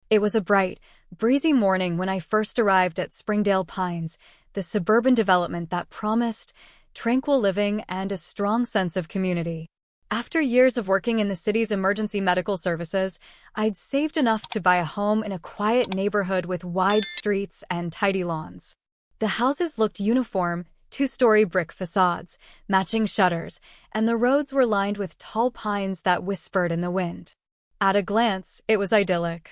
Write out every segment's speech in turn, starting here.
It was a bright, breezy morning when I first arrived at Springdale Pines, the suburban development that promised tranquil living and a strong sense of community. After years of working in the city's emergency medical services, I'd saved enough to buy a home in a quiet neighborhood with wide streets and tidy lawns. The houses looked uniform, two-story brick facades, matching shutters, and the roads were lined with tall pines that whispered in the wind. At a glance, it was idyllic.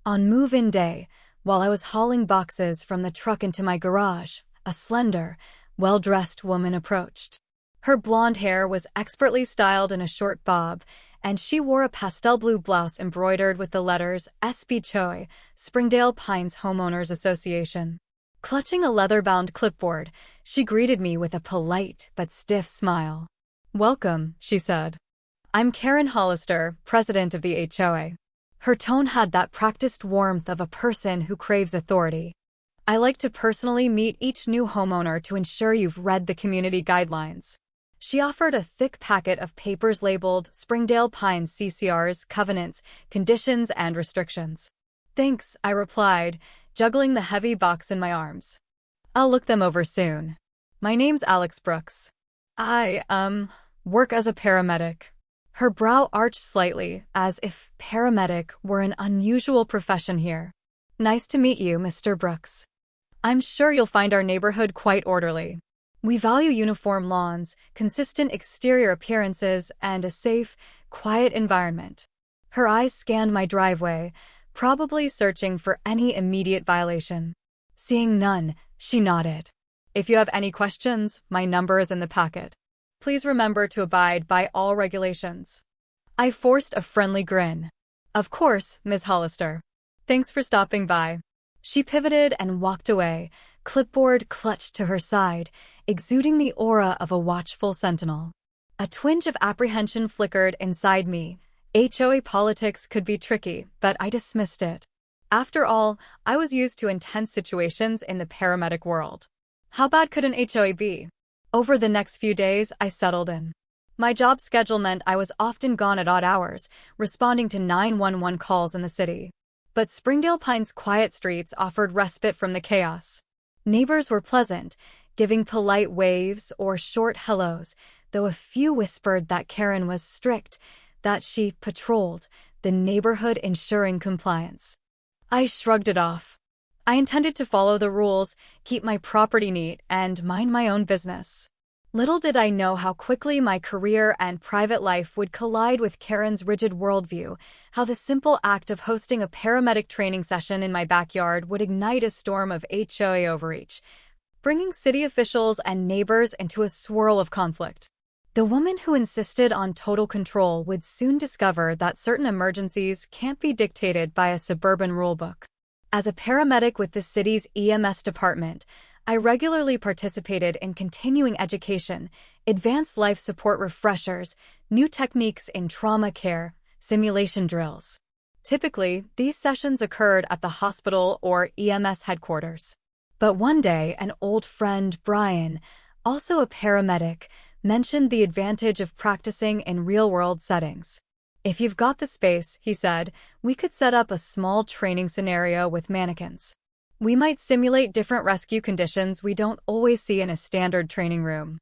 On move-in day, while I was hauling boxes from the truck into my garage, a slender, well-dressed woman approached. Her blonde hair was expertly styled in a short bob, and she wore a pastel blue blouse embroidered with the letters SB HOA, Springdale Pines Homeowners Association. Clutching a leather-bound clipboard, she greeted me with a polite but stiff smile. "Welcome," she said. "I'm Karen Hollister, president of the HOA." Her tone had that practiced warmth of a person who craves authority. "I like to personally meet each new homeowner to ensure you've read the community guidelines." She offered a thick packet of papers labeled Springdale Pines CCRs, covenants, conditions, and restrictions. "Thanks," I replied, juggling the heavy box in my arms. "I'll look them over soon. My name's Alex Brooks. I, work as a paramedic." Her brow arched slightly, as if paramedic were an unusual profession here. "Nice to meet you, Mr. Brooks. I'm sure you'll find our neighborhood quite orderly. We value uniform lawns, consistent exterior appearances, and a safe, quiet environment." Her eyes scanned my driveway, probably searching for any immediate violation. Seeing none, she nodded. "If you have any questions, my number is in the packet. Please remember to abide by all regulations." I forced a friendly grin. "Of course, Ms. Hollister. Thanks for stopping by." She pivoted and walked away, clipboard clutched to her side, exuding the aura of a watchful sentinel. A twinge of apprehension flickered inside me. HOA politics could be tricky, but I dismissed it. After all, I was used to intense situations in the paramedic world. How bad could an HOA be? Over the next few days, I settled in. My job schedule meant I was often gone at odd hours, responding to 911 calls in the city. But Springdale Pines' quiet streets offered respite from the chaos. Neighbors were pleasant, giving polite waves or short hellos, though a few whispered that Karen was strict, that she patrolled the neighborhood ensuring compliance. I shrugged it off. I intended to follow the rules, keep my property neat, and mind my own business. Little did I know how quickly my career and private life would collide with Karen's rigid worldview, how the simple act of hosting a paramedic training session in my backyard would ignite a storm of HOA overreach, bringing city officials and neighbors into a swirl of conflict. The woman who insisted on total control would soon discover that certain emergencies can't be dictated by a suburban rulebook. As a paramedic with the city's EMS department, I regularly participated in continuing education, advanced life support refreshers, new techniques in trauma care, simulation drills. Typically, these sessions occurred at the hospital or EMS headquarters. But one day, an old friend, Brian, also a paramedic, mentioned the advantage of practicing in real-world settings. "If you've got the space," he said, "we could set up a small training scenario with mannequins. We might simulate different rescue conditions we don't always see in a standard training room."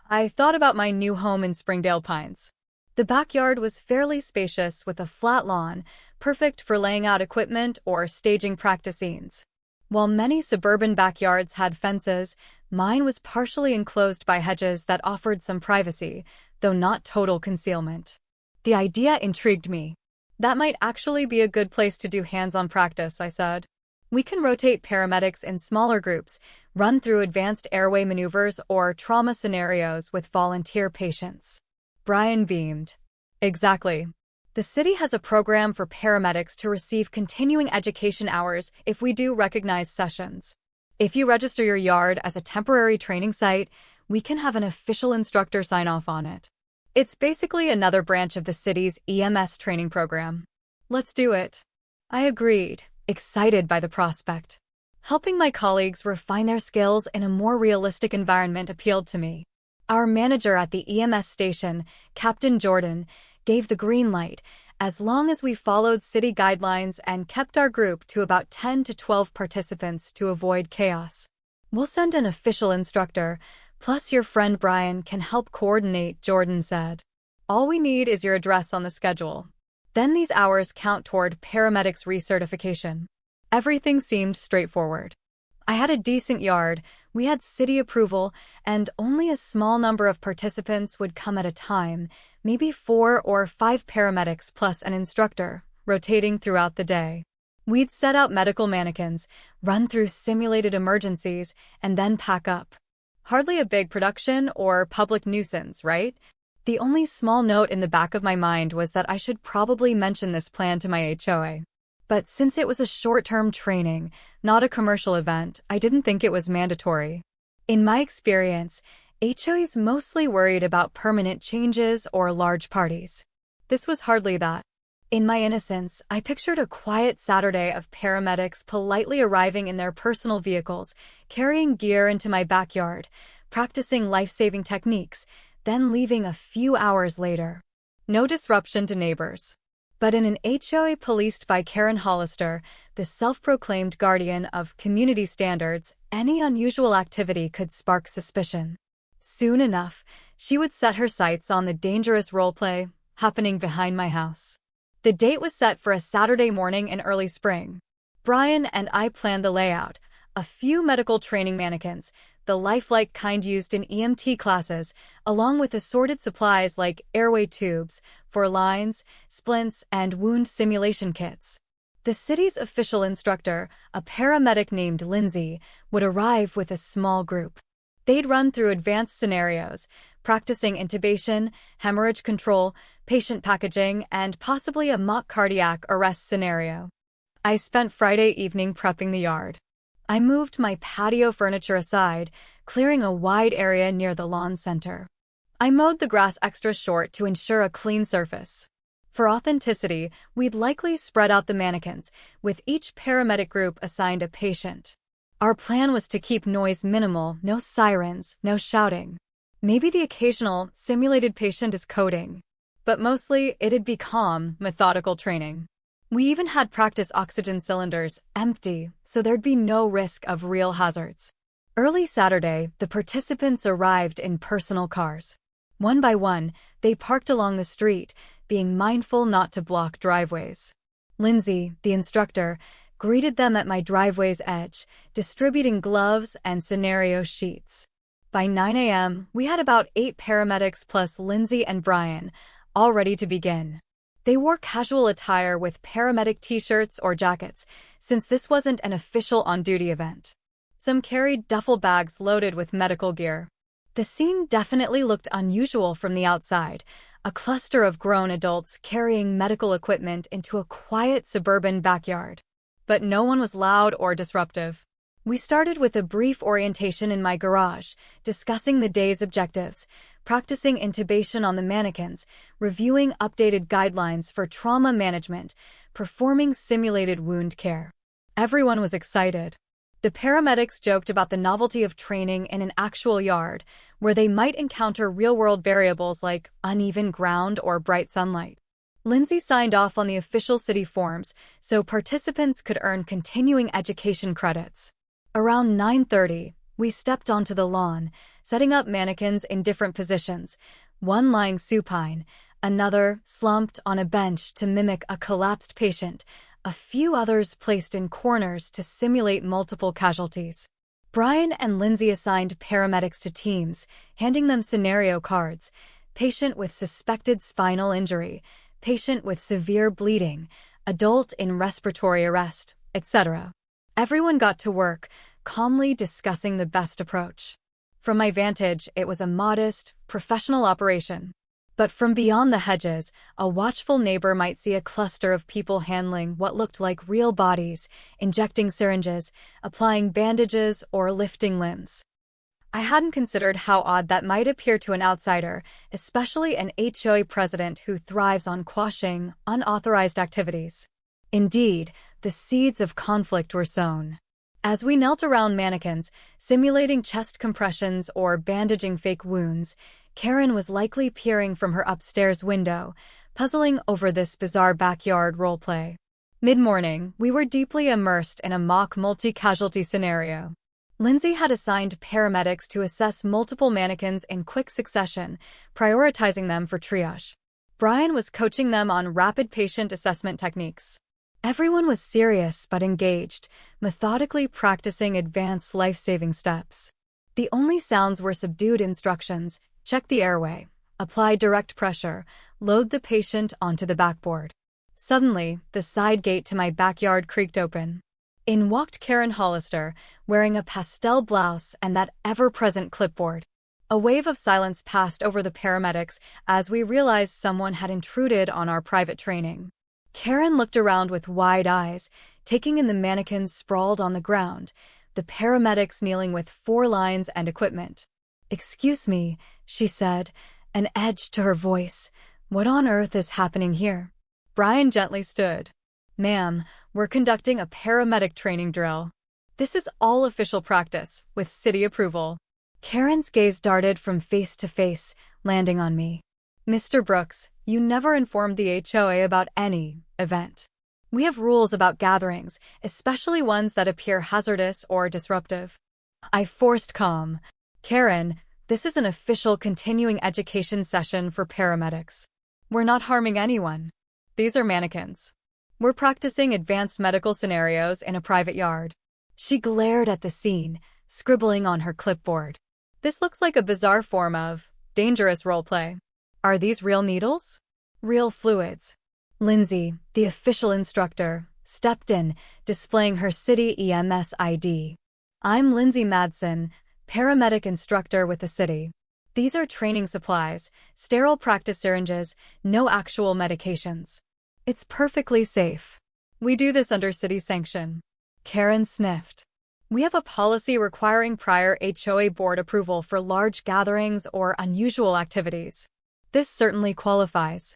I thought about my new home in Springdale Pines. The backyard was fairly spacious with a flat lawn, perfect for laying out equipment or staging practice scenes. While many suburban backyards had fences, mine was partially enclosed by hedges that offered some privacy, though not total concealment. The idea intrigued me. "That might actually be a good place to do hands-on practice," I said. "We can rotate paramedics in smaller groups, run through advanced airway maneuvers or trauma scenarios with volunteer patients." Brian beamed. "Exactly. The city has a program for paramedics to receive continuing education hours if we do recognized sessions. If you register your yard as a temporary training site, we can have an official instructor sign off on it. It's basically another branch of the city's EMS training program." "Let's do it." I agreed, excited by the prospect. Helping my colleagues refine their skills in a more realistic environment appealed to me. Our manager at the EMS station, Captain Jordan, gave the green light, as long as we followed city guidelines and kept our group to about 10 to 12 participants to avoid chaos. We'll send an official instructor, plus your friend Brian can help coordinate, Jordan said. All we need is your address on the schedule. Then these hours count toward paramedics recertification. Everything seemed straightforward. I had a decent yard, we had city approval, and only a small number of participants would come at a time, maybe 4 or 5 paramedics plus an instructor, rotating throughout the day. We'd set out medical mannequins, run through simulated emergencies, and then pack up. Hardly a big production or public nuisance, right? The only small note in the back of my mind was that I should probably mention this plan to my HOA. But since it was a short-term training, not a commercial event, I didn't think it was mandatory. In my experience, HOAs mostly worried about permanent changes or large parties. This was hardly that. In my innocence, I pictured a quiet Saturday of paramedics politely arriving in their personal vehicles, carrying gear into my backyard, practicing life-saving techniques, then leaving a few hours later. No disruption to neighbors. But in an HOA policed by Karen Hollister, the self-proclaimed guardian of community standards, any unusual activity could spark suspicion. Soon enough, she would set her sights on the dangerous roleplay happening behind my house. The date was set for a Saturday morning in early spring. Brian and I planned the layout: a few medical training mannequins, the lifelike kind used in EMT classes, along with assorted supplies like airway tubes, for lines, splints, and wound simulation kits. The city's official instructor, a paramedic named Lindsay, would arrive with a small group. They'd run through advanced scenarios, practicing intubation, hemorrhage control, patient packaging, and possibly a mock cardiac arrest scenario. I spent Friday evening prepping the yard. I moved my patio furniture aside, clearing a wide area near the lawn center. I mowed the grass extra short to ensure a clean surface. For authenticity, we'd likely spread out the mannequins, with each paramedic group assigned a patient. Our plan was to keep noise minimal, no sirens, no shouting. Maybe the occasional simulated patient is coding. But mostly, it'd be calm, methodical training. We even had practice oxygen cylinders empty, so there'd be no risk of real hazards. Early Saturday, the participants arrived in personal cars. One by one, they parked along the street, being mindful not to block driveways. Lindsay, the instructor, greeted them at my driveway's edge, distributing gloves and scenario sheets. By 9 a.m., we had about 8 paramedics plus Lindsay and Brian, all ready to begin. They wore casual attire with paramedic t-shirts or jackets, since this wasn't an official on-duty event. Some carried duffel bags loaded with medical gear. The scene definitely looked unusual from the outside, a cluster of grown adults carrying medical equipment into a quiet suburban backyard. But no one was loud or disruptive. We started with a brief orientation in my garage, discussing the day's objectives, practicing intubation on the mannequins, reviewing updated guidelines for trauma management, performing simulated wound care. Everyone was excited. The paramedics joked about the novelty of training in an actual yard, where they might encounter real-world variables like uneven ground or bright sunlight. Lindsay signed off on the official city forms, so participants could earn continuing education credits. Around 9:30, we stepped onto the lawn, setting up mannequins in different positions, one lying supine, another slumped on a bench to mimic a collapsed patient, a few others placed in corners to simulate multiple casualties. Brian and Lindsay assigned paramedics to teams, handing them scenario cards: patient with suspected spinal injury, patient with severe bleeding, adult in respiratory arrest, etc. Everyone got to work, calmly discussing the best approach. From my vantage, it was a modest, professional operation. But from beyond the hedges, a watchful neighbor might see a cluster of people handling what looked like real bodies, injecting syringes, applying bandages, or lifting limbs. I hadn't considered how odd that might appear to an outsider, especially an HOA president who thrives on quashing unauthorized activities. Indeed, the seeds of conflict were sown. As we knelt around mannequins, simulating chest compressions or bandaging fake wounds, Karen was likely peering from her upstairs window, puzzling over this bizarre backyard roleplay. Mid-morning, we were deeply immersed in a mock multi-casualty scenario. Lindsay had assigned paramedics to assess multiple mannequins in quick succession, prioritizing them for triage. Brian was coaching them on rapid patient assessment techniques. Everyone was serious but engaged, methodically practicing advanced life-saving steps. The only sounds were subdued instructions: check the airway, apply direct pressure, load the patient onto the backboard. Suddenly, the side gate to my backyard creaked open. In walked Karen Hollister, wearing a pastel blouse and that ever-present clipboard. A wave of silence passed over the paramedics as we realized someone had intruded on our private training. Karen looked around with wide eyes, taking in the mannequins sprawled on the ground, the paramedics kneeling with 4 lines and equipment. "Excuse me," she said, an edge to her voice. "What on earth is happening here?" Brian gently stood. "Ma'am, we're conducting a paramedic training drill. This is all official practice, with city approval." Karen's gaze darted from face to face, landing on me. "Mr. Brooks, you never informed the HOA about any event. We have rules about gatherings, especially ones that appear hazardous or disruptive." I forced calm. "Karen, this is an official continuing education session for paramedics. We're not harming anyone. These are mannequins. We're practicing advanced medical scenarios in a private yard." She glared at the scene, scribbling on her clipboard. "This looks like a bizarre form of dangerous roleplay. Are these real needles? Real fluids?" Lindsay, the official instructor, stepped in, displaying her city EMS ID. "I'm Lindsay Madsen, paramedic instructor with the city. These are training supplies, sterile practice syringes, no actual medications. It's perfectly safe. We do this under city sanction." Karen sniffed. "We have a policy requiring prior HOA board approval for large gatherings or unusual activities. This certainly qualifies.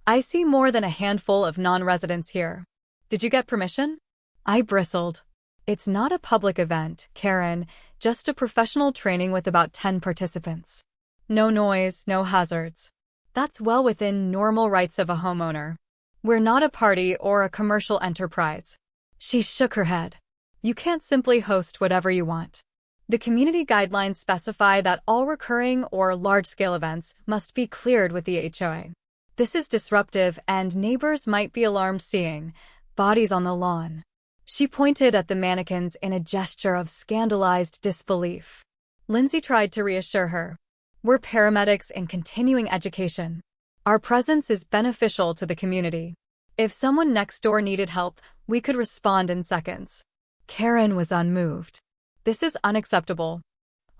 I see more than a handful of non-residents here. Did you get permission?" I bristled. "It's not a public event, Karen, just a professional training with about 10 participants. No noise, no hazards. That's well within normal rights of a homeowner. We're not a party or a commercial enterprise." She shook her head. "You can't simply host whatever you want. The community guidelines specify that all recurring or large-scale events must be cleared with the HOA. This is disruptive, and neighbors might be alarmed seeing bodies on the lawn." She pointed at the mannequins in a gesture of scandalized disbelief. Lindsay tried to reassure her. "We're paramedics in continuing education. Our presence is beneficial to the community. If someone next door needed help, we could respond in seconds." Karen was unmoved. "This is unacceptable.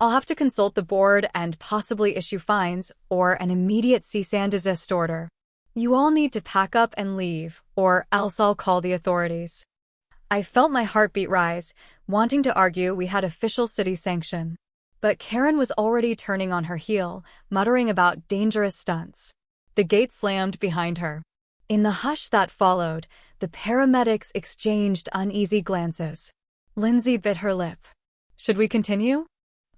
I'll have to consult the board and possibly issue fines or an immediate cease and desist order. You all need to pack up and leave, or else I'll call the authorities." I felt my heartbeat rise, wanting to argue we had official city sanction. But Karen was already turning on her heel, muttering about dangerous stunts. The gate slammed behind her. In the hush that followed, the paramedics exchanged uneasy glances. Lindsay bit her lip. "Should we continue?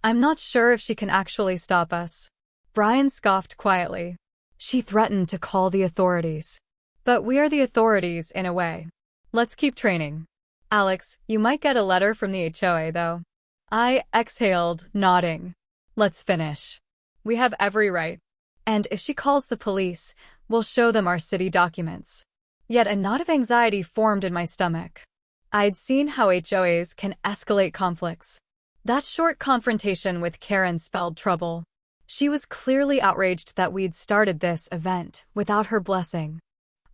I'm not sure if she can actually stop us." Brian scoffed quietly. "She threatened to call the authorities." "But we are the authorities, in a way. Let's keep training. Alex, you might get a letter from the HOA, though." I exhaled, nodding. "Let's finish. We have every right. And if she calls the police, we'll show them our city documents." Yet a knot of anxiety formed in my stomach. I'd seen how HOAs can escalate conflicts. That short confrontation with Karen spelled trouble. She was clearly outraged that we'd started this event without her blessing.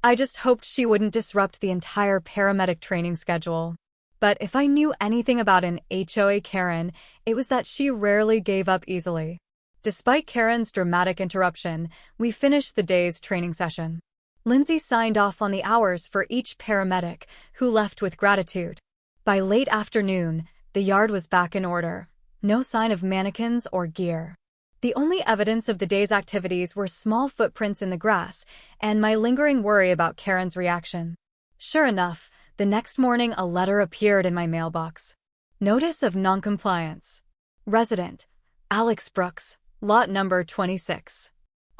I just hoped she wouldn't disrupt the entire paramedic training schedule. But if I knew anything about an HOA Karen, it was that she rarely gave up easily. Despite Karen's dramatic interruption, we finished the day's training session. Lindsay signed off on the hours for each paramedic, who left with gratitude. By late afternoon, the yard was back in order. No sign of mannequins or gear. The only evidence of the day's activities were small footprints in the grass and my lingering worry about Karen's reaction. Sure enough, the next morning a letter appeared in my mailbox. Notice of noncompliance. Resident, Alex Brooks, lot number 26.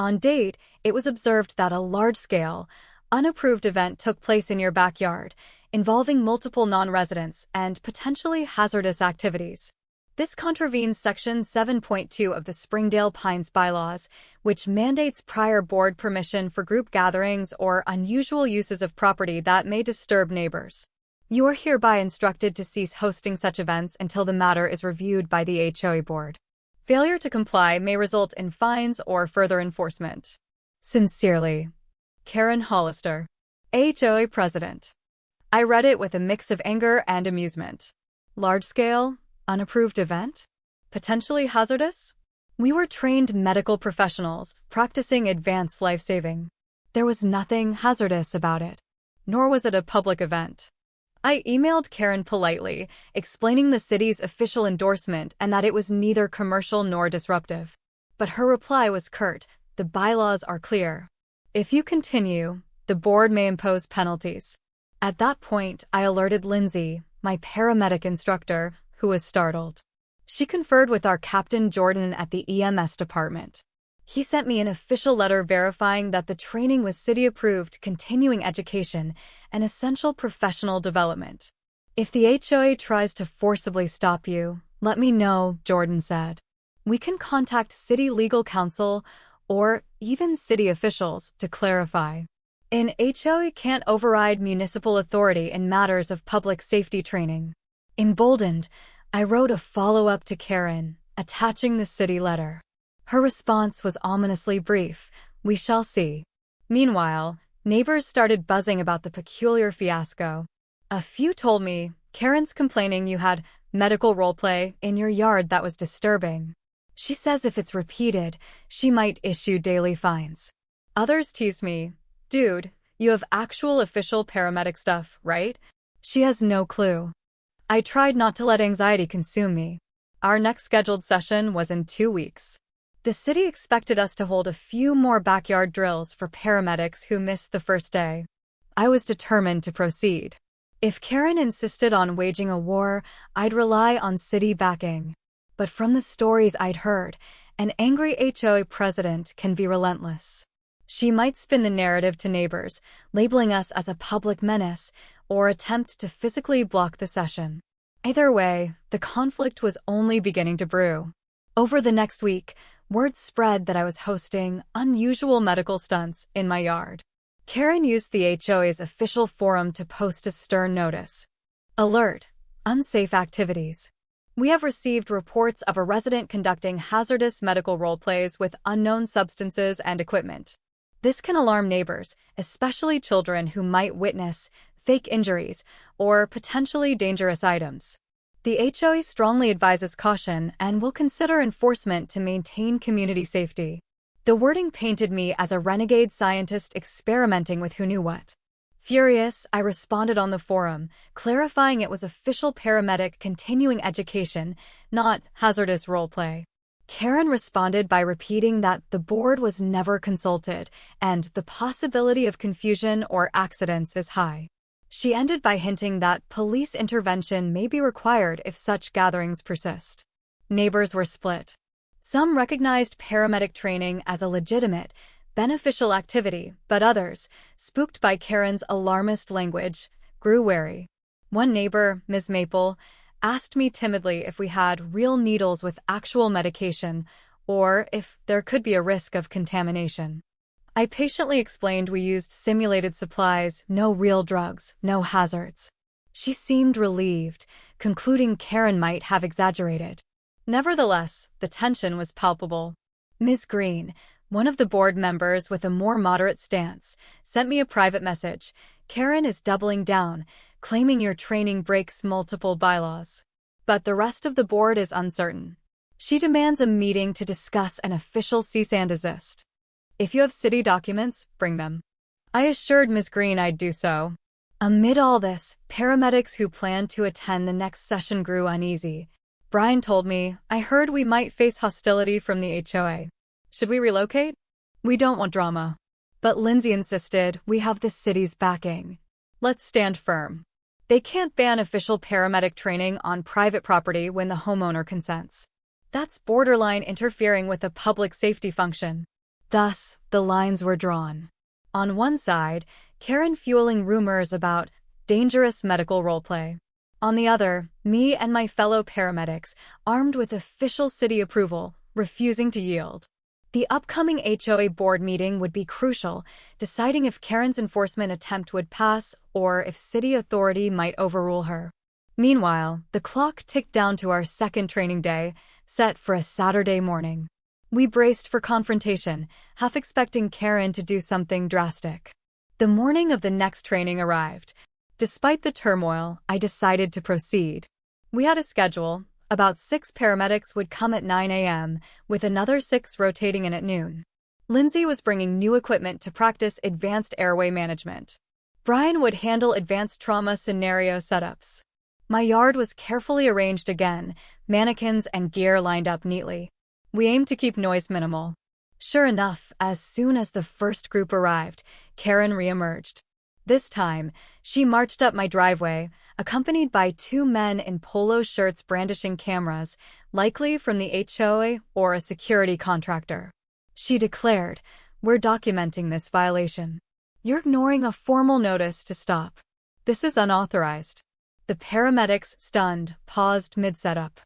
On date, it was observed that a large-scale, unapproved event took place in your backyard, involving multiple non-residents and potentially hazardous activities. This contravenes Section 7.2 of the Springdale Pines bylaws, which mandates prior board permission for group gatherings or unusual uses of property that may disturb neighbors. You are hereby instructed to cease hosting such events until the matter is reviewed by the HOA board. Failure to comply may result in fines or further enforcement. Sincerely, Karen Hollister, HOA President. I read it with a mix of anger and amusement. Large-scale, unapproved event? Potentially hazardous? We were trained medical professionals practicing advanced life-saving. There was nothing hazardous about it, nor was it a public event. I emailed Karen politely, explaining the city's official endorsement and that it was neither commercial nor disruptive. But her reply was curt: the bylaws are clear. If you continue, the board may impose penalties. At that point, I alerted Lindsay, my paramedic instructor, who was startled. She conferred with our Captain Jordan at the EMS department. He sent me an official letter verifying that the training was city-approved continuing education and essential professional development. If the HOA tries to forcibly stop you, let me know, Jordan said. We can contact city legal counsel or even city officials to clarify. An HOA can't override municipal authority in matters of public safety training. Emboldened, I wrote a follow-up to Karen, attaching the city letter. Her response was ominously brief: "We shall see." Meanwhile, neighbors started buzzing about the peculiar fiasco. A few told me, "Karen's complaining you had medical roleplay in your yard that was disturbing. She says if it's repeated, she might issue daily fines." Others teased me, "Dude, you have actual official paramedic stuff, right?" She has no clue. I tried not to let anxiety consume me. Our next scheduled session was in 2 weeks. The city expected us to hold a few more backyard drills for paramedics who missed the first day. I was determined to proceed. If Karen insisted on waging a war, I'd rely on city backing. But from the stories I'd heard, an angry HOA president can be relentless. She might spin the narrative to neighbors, labeling us as a public menace, or attempt to physically block the session. Either way, the conflict was only beginning to brew. Over the next week, word spread that I was hosting unusual medical stunts in my yard. Karen used the HOA's official forum to post a stern notice. Alert: unsafe activities. We have received reports of a resident conducting hazardous medical roleplays with unknown substances and equipment. This can alarm neighbors, especially children who might witness fake injuries or potentially dangerous items. The HOA strongly advises caution and will consider enforcement to maintain community safety. The wording painted me as a renegade scientist experimenting with who knew what. Furious, I responded on the forum, clarifying it was official paramedic continuing education, not hazardous roleplay. Karen responded by repeating that the board was never consulted and the possibility of confusion or accidents is high. She ended by hinting that police intervention may be required if such gatherings persist. Neighbors were split. Some recognized paramedic training as a legitimate, beneficial activity, but others, spooked by Karen's alarmist language, grew wary. One neighbor, Ms. Maple, asked me timidly if we had real needles with actual medication or if there could be a risk of contamination. I patiently explained we used simulated supplies, no real drugs, no hazards. She seemed relieved, concluding Karen might have exaggerated. Nevertheless, the tension was palpable. Ms. Green, one of the board members with a more moderate stance, sent me a private message. "Karen is doubling down, claiming your training breaks multiple bylaws. But the rest of the board is uncertain. She demands a meeting to discuss an official cease and desist. If you have city documents, bring them." I assured Ms. Green I'd do so. Amid all this, paramedics who planned to attend the next session grew uneasy. Brian told me, "I heard we might face hostility from the HOA. Should we relocate? We don't want drama." But Lindsay insisted, "We have the city's backing. Let's stand firm. They can't ban official paramedic training on private property when the homeowner consents. That's borderline interfering with a public safety function." Thus, the lines were drawn. On one side, Karen fueling rumors about dangerous medical roleplay. On the other, me and my fellow paramedics, armed with official city approval, refusing to yield. The upcoming HOA board meeting would be crucial, deciding if Karen's enforcement attempt would pass or if city authority might overrule her. Meanwhile, the clock ticked down to our second training day, set for a Saturday morning. We braced for confrontation, half expecting Karen to do something drastic. The morning of the next training arrived. Despite the turmoil, I decided to proceed. We had a schedule. About 6 paramedics would come at 9 a.m., with another 6 rotating in at noon. Lindsay was bringing new equipment to practice advanced airway management. Brian would handle advanced trauma scenario setups. My yard was carefully arranged again, mannequins and gear lined up neatly. We aimed to keep noise minimal. Sure enough, as soon as the first group arrived, Karen reemerged. This time, she marched up my driveway, accompanied by 2 men in polo shirts brandishing cameras, likely from the HOA or a security contractor. She declared, "We're documenting this violation. You're ignoring a formal notice to stop. This is unauthorized." The paramedics, stunned, paused mid-setup.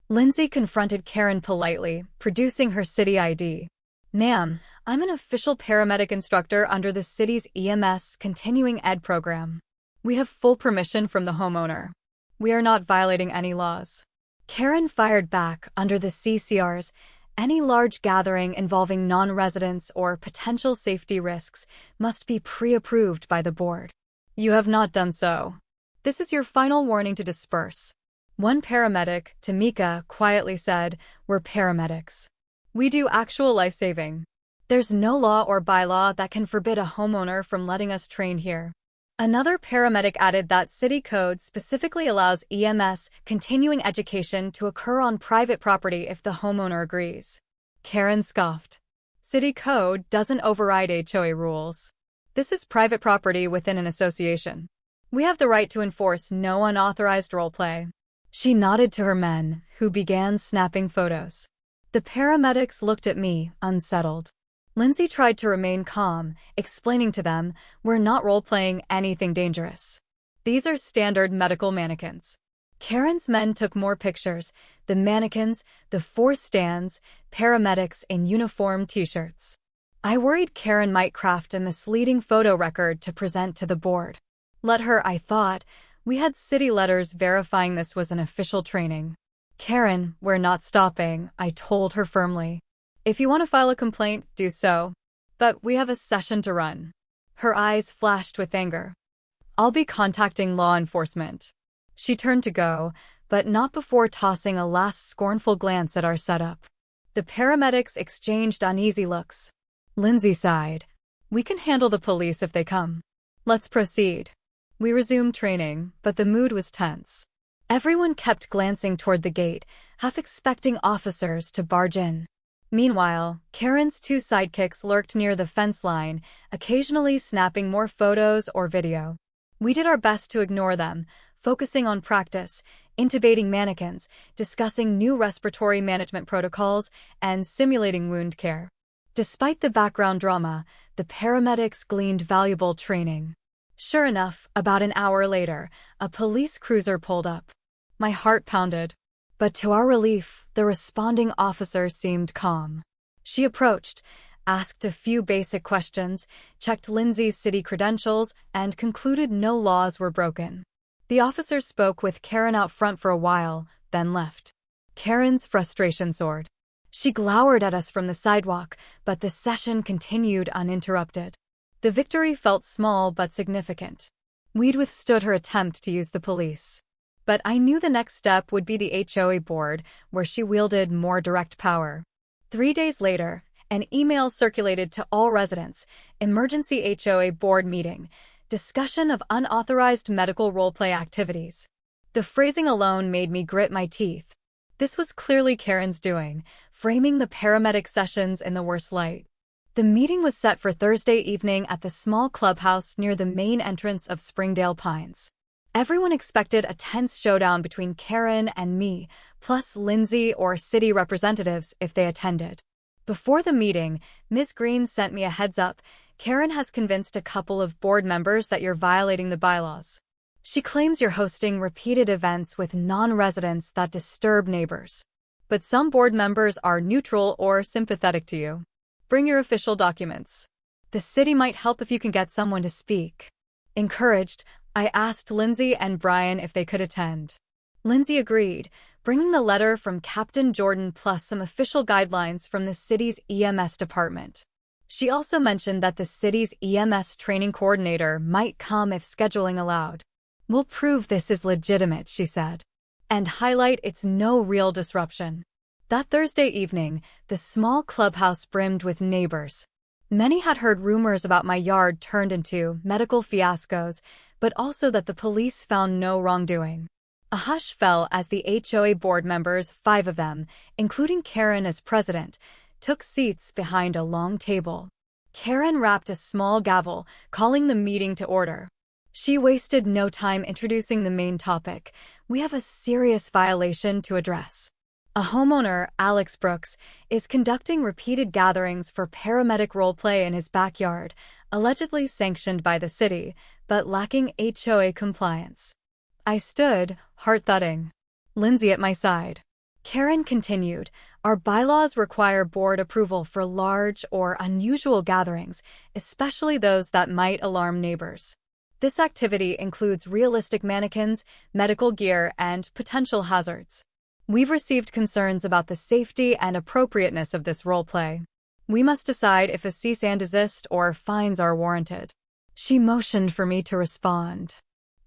Lindsay confronted Karen politely, producing her city ID. "Ma'am, I'm an official paramedic instructor under the city's EMS continuing ed program. We have full permission from the homeowner. We are not violating any laws." Karen fired back under the CCRs. Any large gathering involving non-residents or potential safety risks must be pre-approved by the board. You have not done so. This is your final warning to disperse. One paramedic, Tamika, quietly said, "We're paramedics. We do actual life-saving. There's no law or bylaw that can forbid a homeowner from letting us train here." Another paramedic added that city code specifically allows EMS continuing education to occur on private property if the homeowner agrees. Karen scoffed. "City code doesn't override HOA rules. This is private property within an association. We have the right to enforce no unauthorized roleplay." She nodded to her men, who began snapping photos. The paramedics looked at me, unsettled. Lindsay tried to remain calm, explaining to them, "We're not role-playing anything dangerous. These are standard medical mannequins." Karen's men took more pictures, the mannequins, the 4 stands, paramedics in uniform t-shirts. I worried Karen might craft a misleading photo record to present to the board. Let her, I thought. We had city letters verifying this was an official training. "Karen, we're not stopping," I told her firmly. "If you want to file a complaint, do so. But we have a session to run." Her eyes flashed with anger. "I'll be contacting law enforcement." She turned to go, but not before tossing a last scornful glance at our setup. The paramedics exchanged uneasy looks. Lindsay sighed. "We can handle the police if they come. Let's proceed." We resumed training, but the mood was tense. Everyone kept glancing toward the gate, half expecting officers to barge in. Meanwhile, Karen's 2 sidekicks lurked near the fence line, occasionally snapping more photos or video. We did our best to ignore them, focusing on practice, intubating mannequins, discussing new respiratory management protocols, and simulating wound care. Despite the background drama, the paramedics gleaned valuable training. Sure enough, about an hour later, a police cruiser pulled up. My heart pounded. But to our relief, the responding officer seemed calm. She approached, asked a few basic questions, checked Lindsay's city credentials, and concluded no laws were broken. The officer spoke with Karen out front for a while, then left. Karen's frustration soared. She glowered at us from the sidewalk, but the session continued uninterrupted. The victory felt small but significant. We'd withstood her attempt to use the police. But I knew the next step would be the HOA board, where she wielded more direct power. 3 days later, an email circulated to all residents, emergency HOA board meeting, discussion of unauthorized medical roleplay activities. The phrasing alone made me grit my teeth. This was clearly Karen's doing, framing the paramedic sessions in the worst light. The meeting was set for Thursday evening at the small clubhouse near the main entrance of Springdale Pines. Everyone expected a tense showdown between Karen and me, plus Lindsay or city representatives if they attended. Before the meeting, Ms. Green sent me a heads up. Karen has convinced a couple of board members that you're violating the bylaws. She claims you're hosting repeated events with non-residents that disturb neighbors. But some board members are neutral or sympathetic to you. Bring your official documents. The city might help if you can get someone to speak. Encouraged, I asked Lindsay and Brian if they could attend. Lindsay agreed, bringing the letter from Captain Jordan plus some official guidelines from the city's EMS department. She also mentioned that the city's EMS training coordinator might come if scheduling allowed. We'll prove this is legitimate, she said, and highlight it's no real disruption. That Thursday evening, the small clubhouse brimmed with neighbors. Many had heard rumors about my yard turned into medical fiascos, but also that the police found no wrongdoing. A hush fell as the HOA board members, 5 of them, including Karen as president, took seats behind a long table. Karen rapped a small gavel, calling the meeting to order. She wasted no time introducing the main topic. We have a serious violation to address. A homeowner, Alex Brooks, is conducting repeated gatherings for paramedic roleplay in his backyard, allegedly sanctioned by the city, but lacking HOA compliance. I stood, heart thudding. Lindsay at my side. Karen continued, our bylaws require board approval for large or unusual gatherings, especially those that might alarm neighbors. This activity includes realistic mannequins, medical gear, and potential hazards. We've received concerns about the safety and appropriateness of this roleplay. We must decide if a cease and desist or fines are warranted. She motioned for me to respond.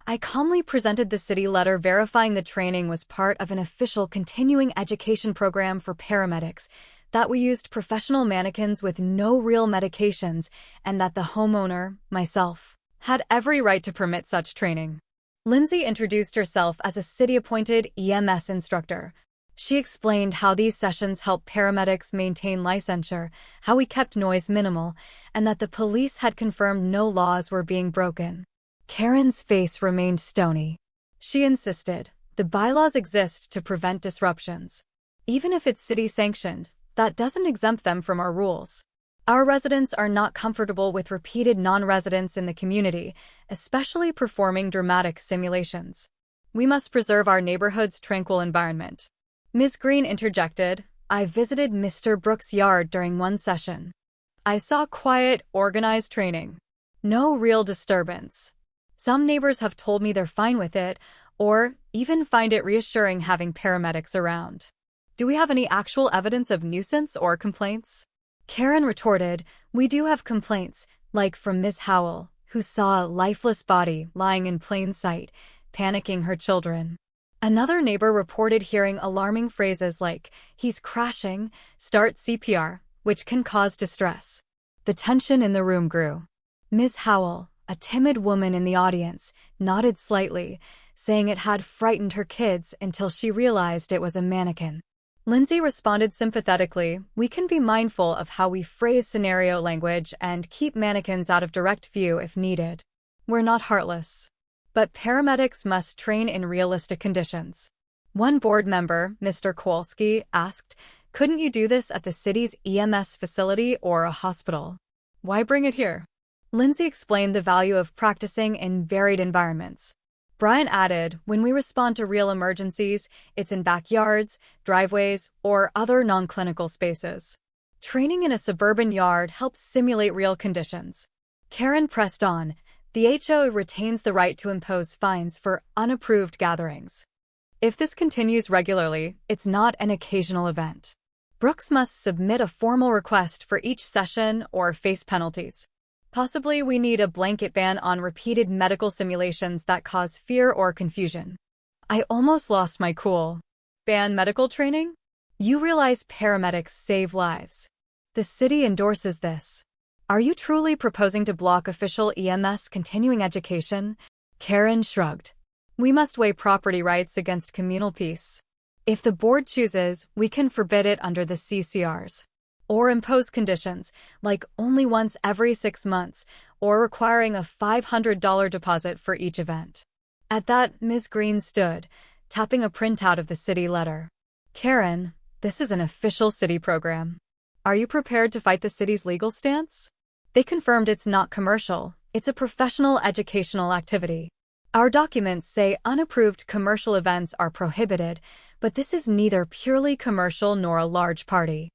I calmly presented the city letter verifying the training was part of an official continuing education program for paramedics, that we used professional mannequins with no real medications, and that the homeowner, myself, had every right to permit such training. Lindsay introduced herself as a city-appointed EMS instructor. She explained how these sessions help paramedics maintain licensure, how we kept noise minimal, and that the police had confirmed no laws were being broken. Karen's face remained stony. She insisted, the bylaws exist to prevent disruptions. Even if it's city-sanctioned, that doesn't exempt them from our rules. Our residents are not comfortable with repeated non-residents in the community, especially performing dramatic simulations. We must preserve our neighborhood's tranquil environment. Ms. Green interjected, I visited Mr. Brooks' yard during one session. I saw quiet, organized training. No real disturbance. Some neighbors have told me they're fine with it, or even find it reassuring having paramedics around. Do we have any actual evidence of nuisance or complaints? Karen retorted, we do have complaints, like from Ms. Howell, who saw a lifeless body lying in plain sight, panicking her children. Another neighbor reported hearing alarming phrases like, he's crashing, start CPR, which can cause distress. The tension in the room grew. Ms. Howell, a timid woman in the audience, nodded slightly, saying it had frightened her kids until she realized it was a mannequin. Lindsay responded sympathetically, we can be mindful of how we phrase scenario language and keep mannequins out of direct view if needed. We're not heartless. But paramedics must train in realistic conditions. One board member, Mr. Kowalski, asked, couldn't you do this at the city's EMS facility or a hospital? Why bring it here? Lindsay explained the value of practicing in varied environments. Brian added, when we respond to real emergencies, it's in backyards, driveways, or other non-clinical spaces. Training in a suburban yard helps simulate real conditions. Karen pressed on, the HOA retains the right to impose fines for unapproved gatherings. If this continues regularly, it's not an occasional event. Brooks must submit a formal request for each session or face penalties. Possibly we need a blanket ban on repeated medical simulations that cause fear or confusion. I almost lost my cool. Ban medical training? You realize paramedics save lives. The city endorses this. Are you truly proposing to block official EMS continuing education? Karen shrugged. We must weigh property rights against communal peace. If the board chooses, we can forbid it under the CCRs. Or impose conditions, like only once every 6 months, or requiring a $500 deposit for each event. At that, Ms. Green stood, tapping a printout of the city letter. Karen, this is an official city program. Are you prepared to fight the city's legal stance? They confirmed it's not commercial, it's a professional educational activity. Our documents say unapproved commercial events are prohibited, but this is neither purely commercial nor a large party.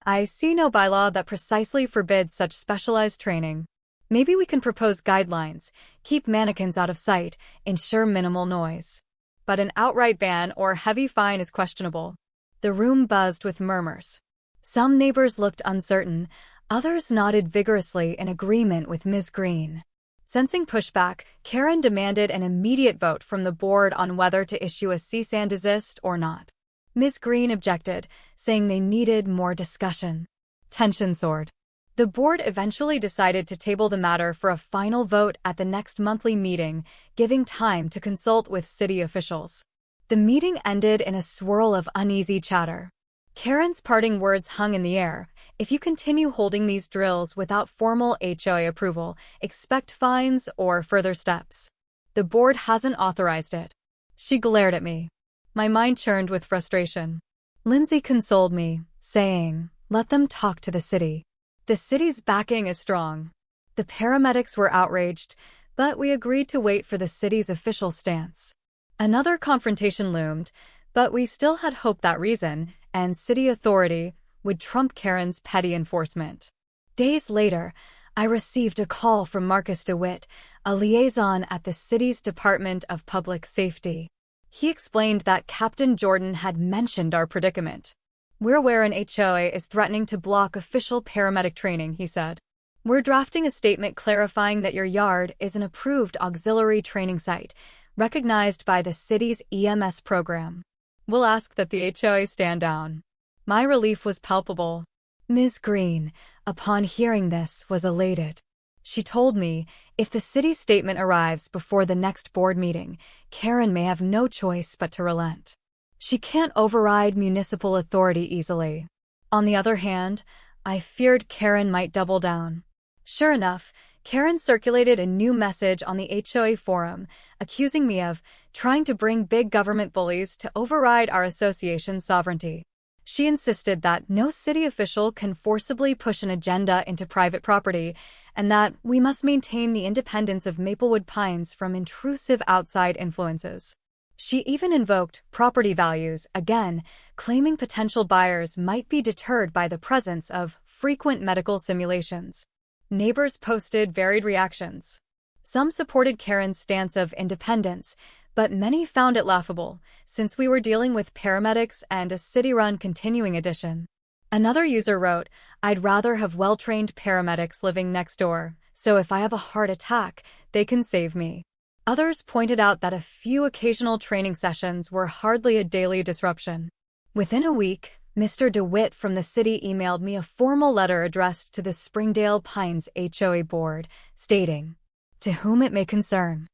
I see no bylaw that precisely forbids such specialized training. Maybe we can propose guidelines, keep mannequins out of sight, ensure minimal noise. But an outright ban or heavy fine is questionable. The room buzzed with murmurs. Some neighbors looked uncertain, others nodded vigorously in agreement with Ms. Green. Sensing pushback, Karen demanded an immediate vote from the board on whether to issue a cease and desist or not. Ms. Green objected, saying they needed more discussion. Tension soared. The board eventually decided to table the matter for a final vote at the next monthly meeting, giving time to consult with city officials. The meeting ended in a swirl of uneasy chatter. Karen's parting words hung in the air. If you continue holding these drills without formal HOA approval, expect fines or further steps. The board hasn't authorized it. She glared at me. My mind churned with frustration. Lindsay consoled me, saying, "Let them talk to the city. The city's backing is strong." The paramedics were outraged, but we agreed to wait for the city's official stance. Another confrontation loomed, but we still had hope that reason and city authority would trump Karen's petty enforcement. Days later, I received a call from Marcus DeWitt, a liaison at the city's Department of Public Safety. He explained that Captain Jordan had mentioned our predicament. "We're aware an HOA is threatening to block official paramedic training," he said. "We're drafting a statement clarifying that your yard is an approved auxiliary training site, recognized by the city's EMS program. We'll ask that the HOA stand down." My relief was palpable. Ms. Green, upon hearing this, was elated. She told me, if the city statement arrives before the next board meeting, Karen may have no choice but to relent. She can't override municipal authority easily. On the other hand, I feared Karen might double down. Sure enough, Karen circulated a new message on the HOA forum, accusing me of trying to bring big government bullies to override our association's sovereignty. She insisted that no city official can forcibly push an agenda into private property, and that we must maintain the independence of Maplewood Pines from intrusive outside influences. She even invoked property values, again, claiming potential buyers might be deterred by the presence of frequent medical simulations. Neighbors posted varied reactions. Some supported Karen's stance of independence, but many found it laughable, since we were dealing with paramedics and a city-run continuing edition. Another user wrote, "I'd rather have well-trained paramedics living next door, so if I have a heart attack, they can save me." Others pointed out that a few occasional training sessions were hardly a daily disruption. Within a week, Mr. DeWitt from the city emailed me a formal letter addressed to the Springdale Pines HOA board, stating, "To whom it may concern.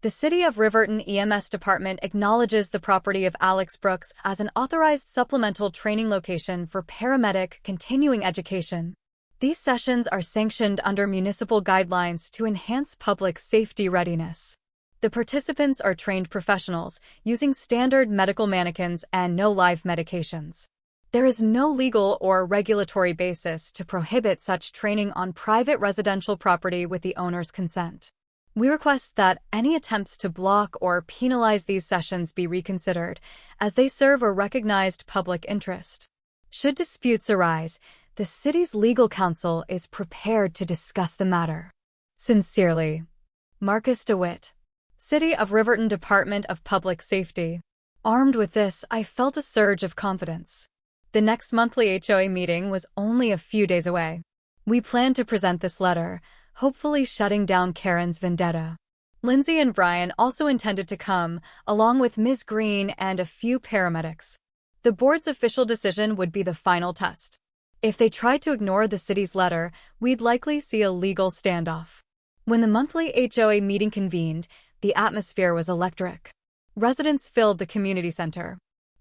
The City of Riverton EMS Department acknowledges the property of Alex Brooks as an authorized supplemental training location for paramedic continuing education. These sessions are sanctioned under municipal guidelines to enhance public safety readiness. The participants are trained professionals, using standard medical mannequins and no live medications. There is no legal or regulatory basis to prohibit such training on private residential property with the owner's consent. We request that any attempts to block or penalize these sessions be reconsidered, as they serve a recognized public interest. Should disputes arise, the city's legal counsel is prepared to discuss the matter. Sincerely, Marcus DeWitt, City of Riverton Department of Public Safety." Armed with this, I felt a surge of confidence. The next monthly HOA meeting was only a few days away. We planned to present this letter, hopefully shutting down Karen's vendetta. Lindsay and Brian also intended to come, along with Ms. Green and a few paramedics. The board's official decision would be the final test. If they tried to ignore the city's letter, we'd likely see a legal standoff. When the monthly HOA meeting convened, the atmosphere was electric. Residents filled the community center.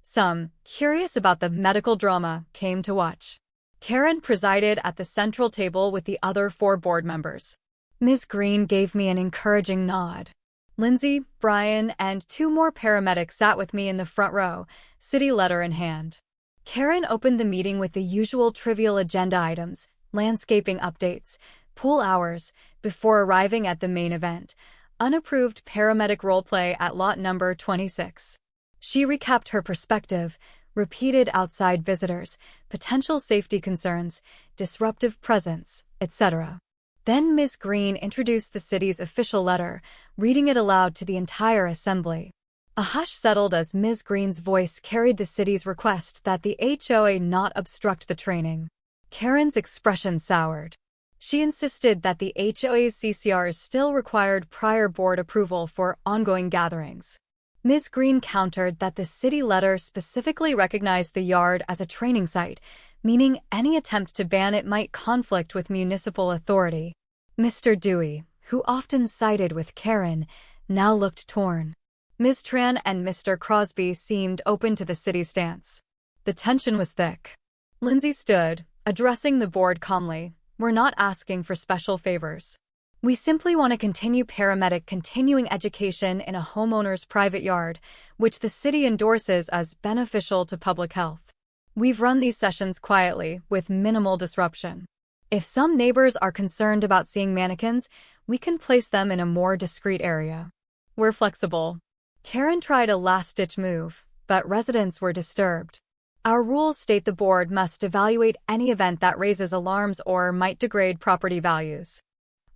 Some, curious about the medical drama, came to watch. Karen presided at the central table with the other 4 board members. Ms. Green gave me an encouraging nod. Lindsay, Brian, and 2 more paramedics sat with me in the front row, city letter in hand. Karen opened the meeting with the usual trivial agenda items, landscaping updates, pool hours, before arriving at the main event, unapproved paramedic roleplay at lot number 26. She recapped her perspective, repeated outside visitors, potential safety concerns, disruptive presence, etc. Then Ms. Green introduced the city's official letter, reading it aloud to the entire assembly. A hush settled as Ms. Green's voice carried the city's request that the HOA not obstruct the training. Karen's expression soured. She insisted that the HOA's CCRs still required prior board approval for ongoing gatherings. Ms. Green countered that the city letter specifically recognized the yard as a training site, meaning any attempt to ban it might conflict with municipal authority. Mr. Dewey, who often sided with Karen, now looked torn. Ms. Tran and Mr. Crosby seemed open to the city's stance. The tension was thick. Lindsay stood, addressing the board calmly. "We're not asking for special favors. We simply want to continue paramedic continuing education in a homeowner's private yard, which the city endorses as beneficial to public health. We've run these sessions quietly, with minimal disruption. If some neighbors are concerned about seeing mannequins, we can place them in a more discreet area. We're flexible." Karen tried a last-ditch move, but residents were disturbed. "Our rules state the board must evaluate any event that raises alarms or might degrade property values.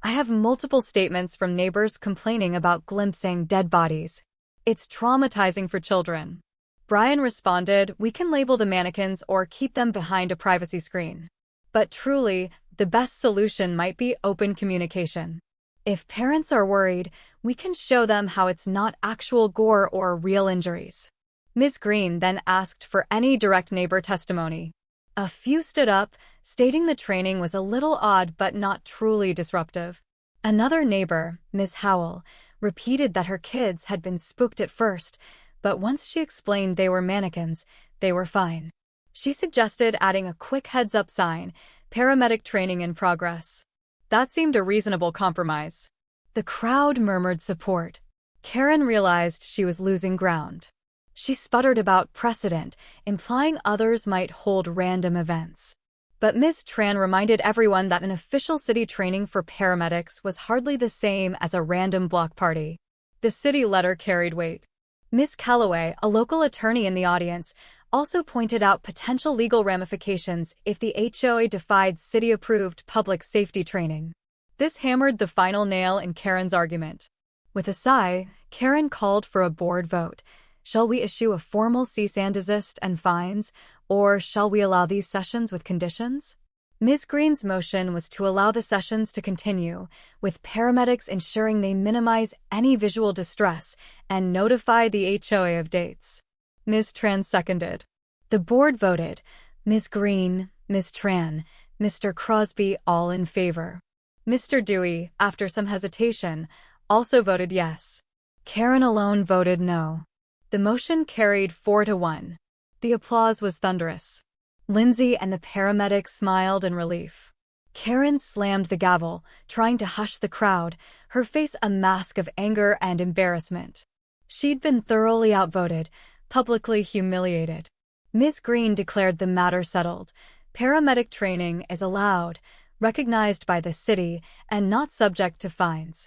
I have multiple statements from neighbors complaining about glimpsing dead bodies. It's traumatizing for children." Brian responded, "We can label the mannequins or keep them behind a privacy screen. But truly, the best solution might be open communication. If parents are worried, we can show them how it's not actual gore or real injuries." Ms. Green then asked for any direct neighbor testimony. A few stood up, stating the training was a little odd but not truly disruptive. Another neighbor, Ms. Howell, repeated that her kids had been spooked at first, but once she explained they were mannequins, they were fine. She suggested adding a quick heads-up sign, "Paramedic training in progress." That seemed a reasonable compromise. The crowd murmured support. Karen realized she was losing ground. She sputtered about precedent, implying others might hold random events. But Ms. Tran reminded everyone that an official city training for paramedics was hardly the same as a random block party. The city letter carried weight. Ms. Calloway, a local attorney in the audience, also pointed out potential legal ramifications if the HOA defied city-approved public safety training. This hammered the final nail in Karen's argument. With a sigh, Karen called for a board vote. Shall we issue a formal cease and desist and fines, or shall we allow these sessions with conditions? Ms. Green's motion was to allow the sessions to continue, with paramedics ensuring they minimize any visual distress and notify the HOA of dates. Ms. Tran seconded. The board voted, Ms. Green, Ms. Tran, Mr. Crosby all in favor. Mr. Dewey, after some hesitation, also voted yes. Karen alone voted no. The motion carried 4-1. The applause was thunderous. Lindsay and the paramedics smiled in relief. Karen slammed the gavel, trying to hush the crowd, her face a mask of anger and embarrassment. She'd been thoroughly outvoted, publicly humiliated. Ms. Green declared the matter settled. Paramedic training is allowed, recognized by the city, and not subject to fines.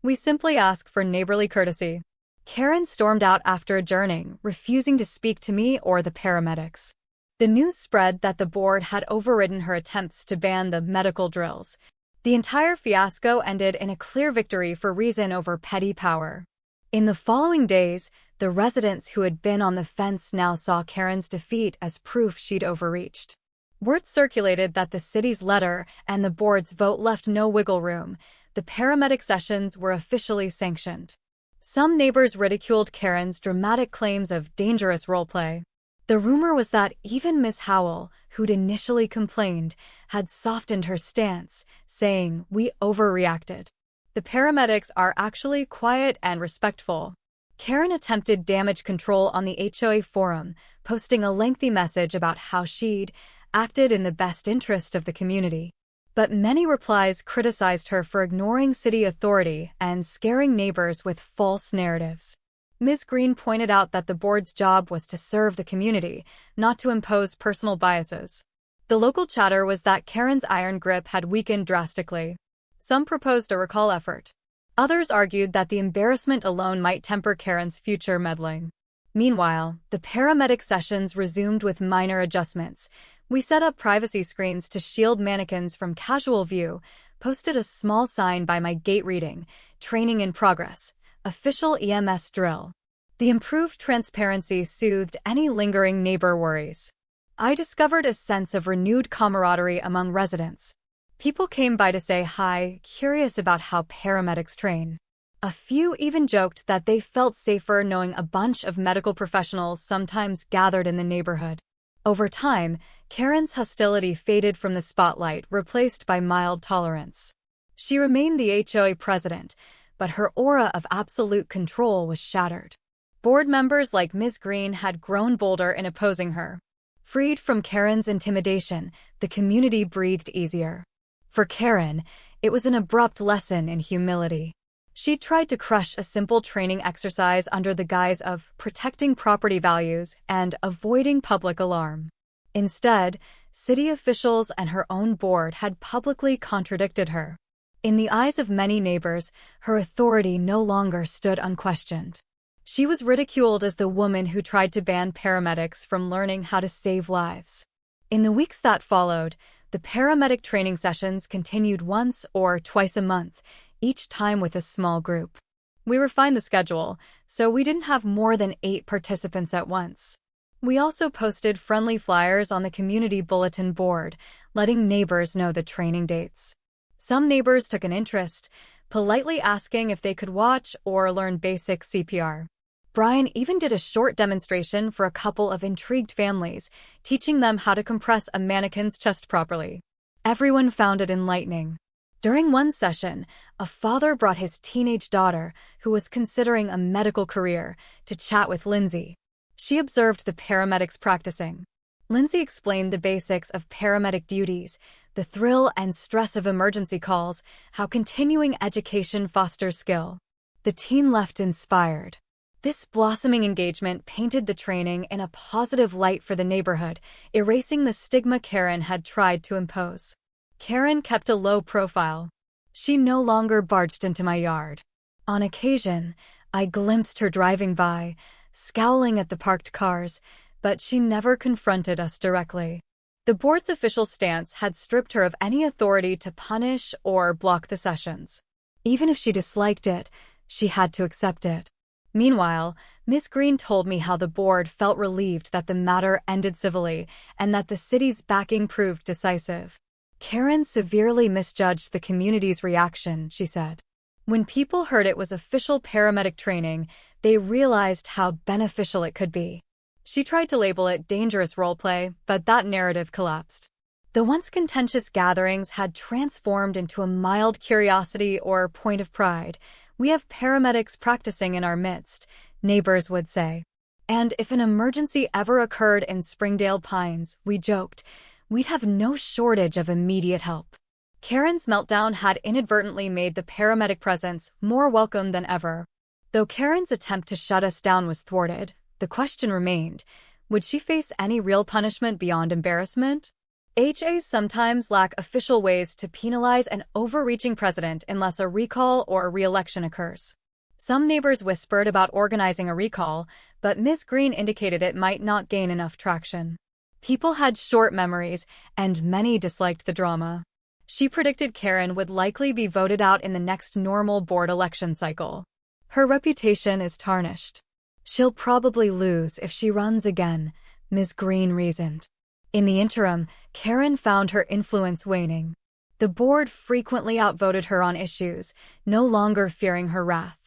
We simply ask for neighborly courtesy. Karen stormed out after adjourning, refusing to speak to me or the paramedics. The news spread that the board had overridden her attempts to ban the medical drills. The entire fiasco ended in a clear victory for reason over petty power. In the following days, the residents who had been on the fence now saw Karen's defeat as proof she'd overreached. Word circulated that the city's letter and the board's vote left no wiggle room. The paramedic sessions were officially sanctioned. Some neighbors ridiculed Karen's dramatic claims of dangerous roleplay. The rumor was that even Ms. Howell, who'd initially complained, had softened her stance, saying, "We overreacted. The paramedics are actually quiet and respectful." Karen attempted damage control on the HOA forum, posting a lengthy message about how she'd acted in the best interest of the community. But many replies criticized her for ignoring city authority and scaring neighbors with false narratives. Ms. Green pointed out that the board's job was to serve the community, not to impose personal biases. The local chatter was that Karen's iron grip had weakened drastically. Some proposed a recall effort. Others argued that the embarrassment alone might temper Karen's future meddling. Meanwhile, the paramedic sessions resumed with minor adjustments. We set up privacy screens to shield mannequins from casual view, posted a small sign by my gate reading, "Training in progress, official EMS drill." The improved transparency soothed any lingering neighbor worries. I discovered a sense of renewed camaraderie among residents. People came by to say hi, curious about how paramedics train. A few even joked that they felt safer knowing a bunch of medical professionals sometimes gathered in the neighborhood. Over time, Karen's hostility faded from the spotlight, replaced by mild tolerance. She remained the HOA president, but her aura of absolute control was shattered. Board members like Ms. Green had grown bolder in opposing her. Freed from Karen's intimidation, the community breathed easier. For Karen, it was an abrupt lesson in humility. She tried to crush a simple training exercise under the guise of protecting property values and avoiding public alarm. Instead, city officials and her own board had publicly contradicted her. In the eyes of many neighbors, her authority no longer stood unquestioned. She was ridiculed as the woman who tried to ban paramedics from learning how to save lives. In the weeks that followed, the paramedic training sessions continued once or twice a month, each time with a small group. We refined the schedule, so we didn't have more than 8 participants at once. We also posted friendly flyers on the community bulletin board, letting neighbors know the training dates. Some neighbors took an interest, politely asking if they could watch or learn basic CPR. Brian even did a short demonstration for a couple of intrigued families, teaching them how to compress a mannequin's chest properly. Everyone found it enlightening. During one session, a father brought his teenage daughter, who was considering a medical career, to chat with Lindsay. She observed the paramedics practicing. Lindsay explained the basics of paramedic duties, the thrill and stress of emergency calls, how continuing education fosters skill. The teen left inspired. This blossoming engagement painted the training in a positive light for the neighborhood, erasing the stigma Karen had tried to impose. Karen kept a low profile. She no longer barged into my yard. On occasion, I glimpsed her driving by, scowling at the parked cars, but she never confronted us directly. The board's official stance had stripped her of any authority to punish or block the sessions. Even if she disliked it, she had to accept it. Meanwhile, Ms. Green told me how the board felt relieved that the matter ended civilly and that the city's backing proved decisive. Karen severely misjudged the community's reaction, she said. When people heard it was official paramedic training, they realized how beneficial it could be. She tried to label it dangerous roleplay, but that narrative collapsed. The once contentious gatherings had transformed into a mild curiosity or point of pride. "We have paramedics practicing in our midst," neighbors would say. And if an emergency ever occurred in Springdale Pines, we joked, we'd have no shortage of immediate help. Karen's meltdown had inadvertently made the paramedic presence more welcome than ever. Though Karen's attempt to shut us down was thwarted, the question remained, would she face any real punishment beyond embarrassment? HAs sometimes lack official ways to penalize an overreaching president unless a recall or a re-election occurs. Some neighbors whispered about organizing a recall, but Ms. Green indicated it might not gain enough traction. People had short memories, and many disliked the drama. She predicted Karen would likely be voted out in the next normal board election cycle. Her reputation is tarnished. She'll probably lose if she runs again, Ms. Green reasoned. In the interim, Karen found her influence waning. The board frequently outvoted her on issues, no longer fearing her wrath.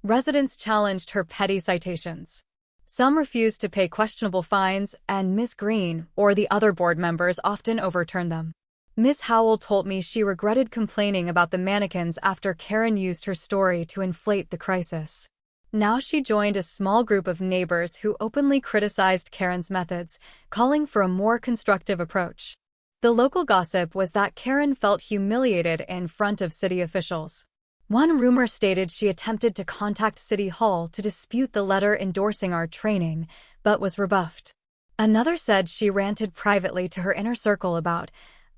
Residents challenged her petty citations. Some refused to pay questionable fines, and Ms. Green or the other board members often overturned them. Ms. Howell told me she regretted complaining about the mannequins after Karen used her story to inflate the crisis. Now she joined a small group of neighbors who openly criticized Karen's methods, calling for a more constructive approach. The local gossip was that Karen felt humiliated in front of city officials. One rumor stated she attempted to contact City Hall to dispute the letter endorsing our training, but was rebuffed. Another said she ranted privately to her inner circle about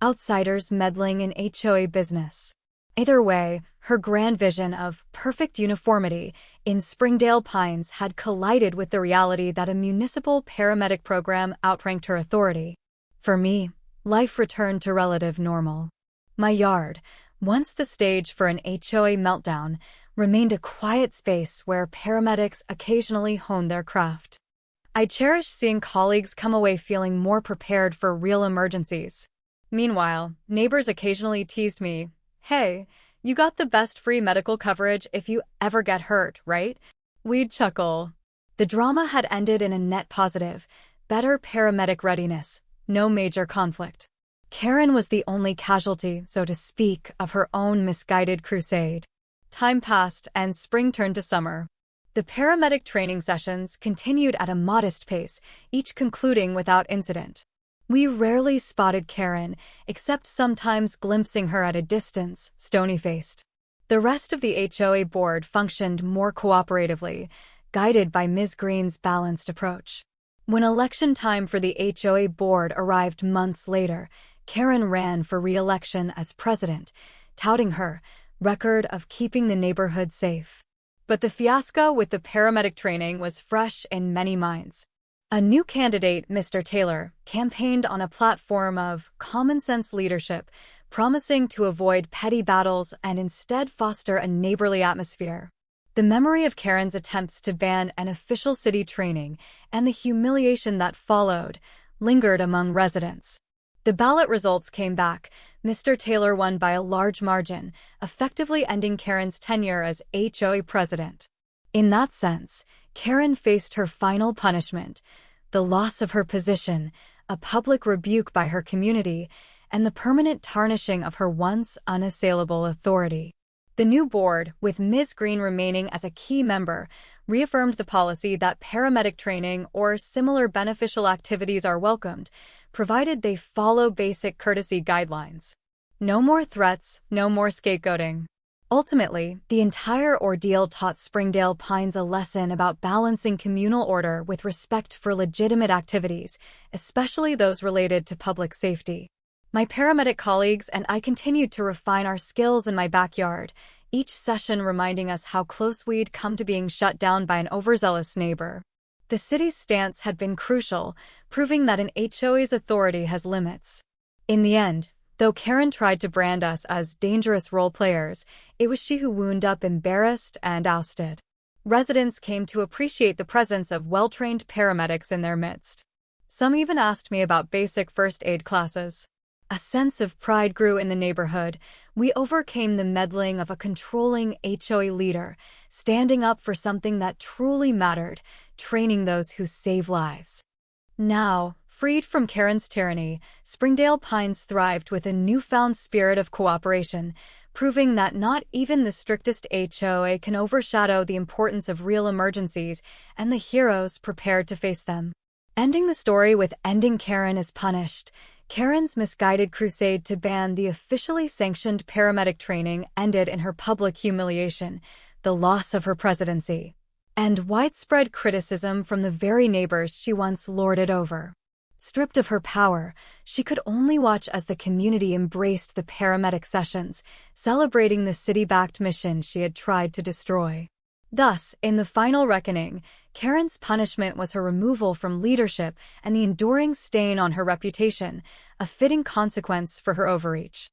outsiders meddling in HOA business. Either way, her grand vision of perfect uniformity in Springdale Pines had collided with the reality that a municipal paramedic program outranked her authority. For me, life returned to relative normal. My yard, once the stage for an HOA meltdown, remained a quiet space where paramedics occasionally honed their craft. I cherished seeing colleagues come away feeling more prepared for real emergencies. Meanwhile, neighbors occasionally teased me, "Hey, you got the best free medical coverage if you ever get hurt, right?" We'd chuckle. The drama had ended in a net positive, better paramedic readiness, no major conflict. Karen was the only casualty, so to speak, of her own misguided crusade. Time passed and spring turned to summer. The paramedic training sessions continued at a modest pace, each concluding without incident. We rarely spotted Karen, except sometimes glimpsing her at a distance, stony-faced. The rest of the HOA board functioned more cooperatively, guided by Ms. Green's balanced approach. When election time for the HOA board arrived months later, Karen ran for re-election as president, touting her record of keeping the neighborhood safe. But the fiasco with the paramedic training was fresh in many minds. A new candidate, Mr. Taylor, campaigned on a platform of common-sense leadership, promising to avoid petty battles and instead foster a neighborly atmosphere. The memory of Karen's attempts to ban an official city training and the humiliation that followed lingered among residents. The ballot results came back. Mr. Taylor won by a large margin, effectively ending Karen's tenure as HOA president. In that sense, Karen faced her final punishment, the loss of her position, a public rebuke by her community, and the permanent tarnishing of her once unassailable authority. The new board, with Ms. Green remaining as a key member, reaffirmed the policy that paramedic training or similar beneficial activities are welcomed, provided they follow basic courtesy guidelines. No more threats, no more scapegoating. Ultimately, the entire ordeal taught Springdale Pines a lesson about balancing communal order with respect for legitimate activities, especially those related to public safety. My paramedic colleagues and I continued to refine our skills in my backyard, each session reminding us how close we'd come to being shut down by an overzealous neighbor. The city's stance had been crucial, proving that an HOA's authority has limits. In the end, though Karen tried to brand us as dangerous role players, it was she who wound up embarrassed and ousted. Residents came to appreciate the presence of well-trained paramedics in their midst. Some even asked me about basic first aid classes. A sense of pride grew in the neighborhood. We overcame the meddling of a controlling HOA leader, standing up for something that truly mattered, training those who save lives. Now, freed from Karen's tyranny, Springdale Pines thrived with a newfound spirit of cooperation, proving that not even the strictest HOA can overshadow the importance of real emergencies and the heroes prepared to face them. Ending the story with "Ending Karen is Punished," Karen's misguided crusade to ban the officially sanctioned paramedic training ended in her public humiliation, the loss of her presidency, and widespread criticism from the very neighbors she once lorded over. Stripped of her power, she could only watch as the community embraced the paramedic sessions, celebrating the city-backed mission she had tried to destroy. Thus, in the final reckoning, Karen's punishment was her removal from leadership and the enduring stain on her reputation, a fitting consequence for her overreach.